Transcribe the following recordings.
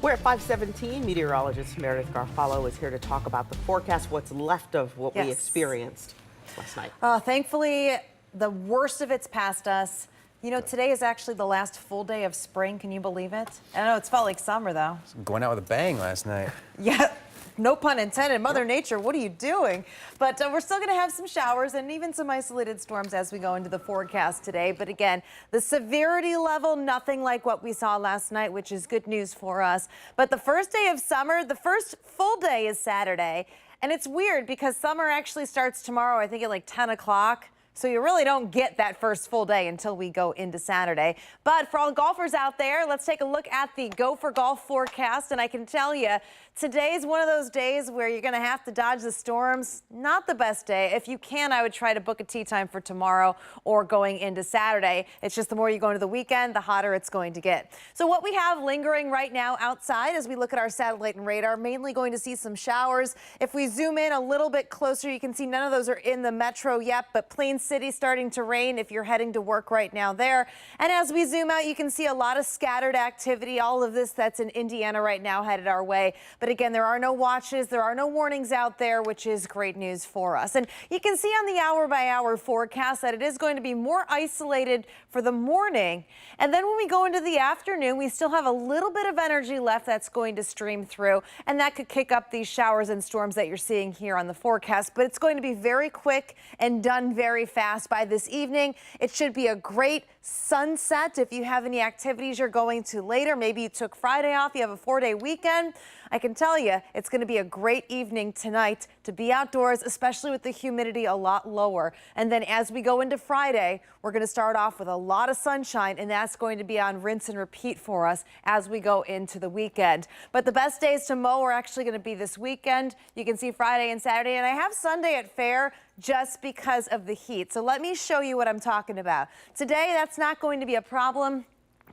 We're at 5:17. Meteorologist Meredith Garfalo is here to talk about the forecast, what's left of what we experienced last night. Thankfully, the worst of it's past us. You know, today is actually the last full day of spring. Can you believe it? I know it's felt like summer, though. Going out with a bang last night. Yeah. No pun intended. Mother Nature, what are you doing? But we're still going to have some showers and even some isolated storms as we go into the forecast today. But again, the severity level, nothing like what we saw last night, which is good news for us. But the first day of summer, the first full day is Saturday. And it's weird because summer actually starts tomorrow, I think at like 10 o'clock. So you really don't get that first full day until we go into Saturday. But for all golfers out there, let's take a look at the Go for Golf forecast. And I can tell you, today's one of those days where you're going to have to dodge the storms. Not the best day. If you can, I would try to book a tee time for tomorrow or going into Saturday. It's just the more you go into the weekend, the hotter it's going to get. So what we have lingering right now outside as we look at our satellite and radar, mainly going to see some showers. If we zoom in a little bit closer, you can see none of those are in the metro yet, but Plain City starting to rain if you're heading to work right now there. And as we zoom out, you can see a lot of scattered activity. All of this that's in Indiana right now headed our way. But again, there are no watches, there are no warnings out there, which is great news for us. And you can see on the hour-by-hour forecast that it is going to be more isolated for the morning. And then when we go into the afternoon, we still have a little bit of energy left that's going to stream through. And that could kick up these showers and storms that you're seeing here on the forecast. But it's going to be very quick and done very fast by this evening. It should be a great sunset. If you have any activities you're going to later, maybe you took Friday off, you have a 4-day weekend, I can tell you it's going to be a great evening tonight to be outdoors, especially with the humidity a lot lower. And then as we go into Friday, we're going to start off with a lot of sunshine, and that's going to be on rinse and repeat for us as we go into the weekend. But the best days to mow are actually going to be this weekend. You can see Friday and Saturday, and I have Sunday at fair just because of the heat. So let me show you what I'm talking about. Today, that's not going to be a problem.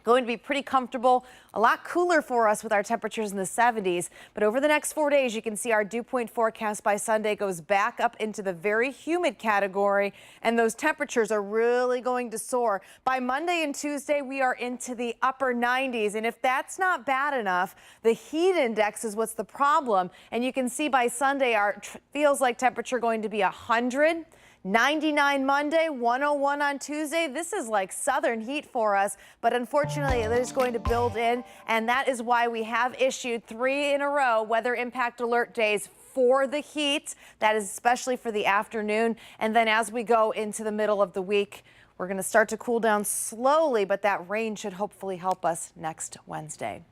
Going to be pretty comfortable, a lot cooler for us with our temperatures in the 70s. But over the next 4 days, you can see our dew point forecast by Sunday goes back up into the very humid category, and those temperatures are really going to soar. By Monday and Tuesday, we are into the upper 90s. And if that's not bad enough, the heat index is what's the problem. And you can see by Sunday, our feels like temperature going to be 100. 99 Monday, 101 on Tuesday. This is like southern heat for us, but unfortunately it is going to build in, and that is why we have issued 3 in a row weather impact alert days for the heat. That is especially for the afternoon. And then as we go into the middle of the week, we're going to start to cool down slowly, but that rain should hopefully help us next Wednesday.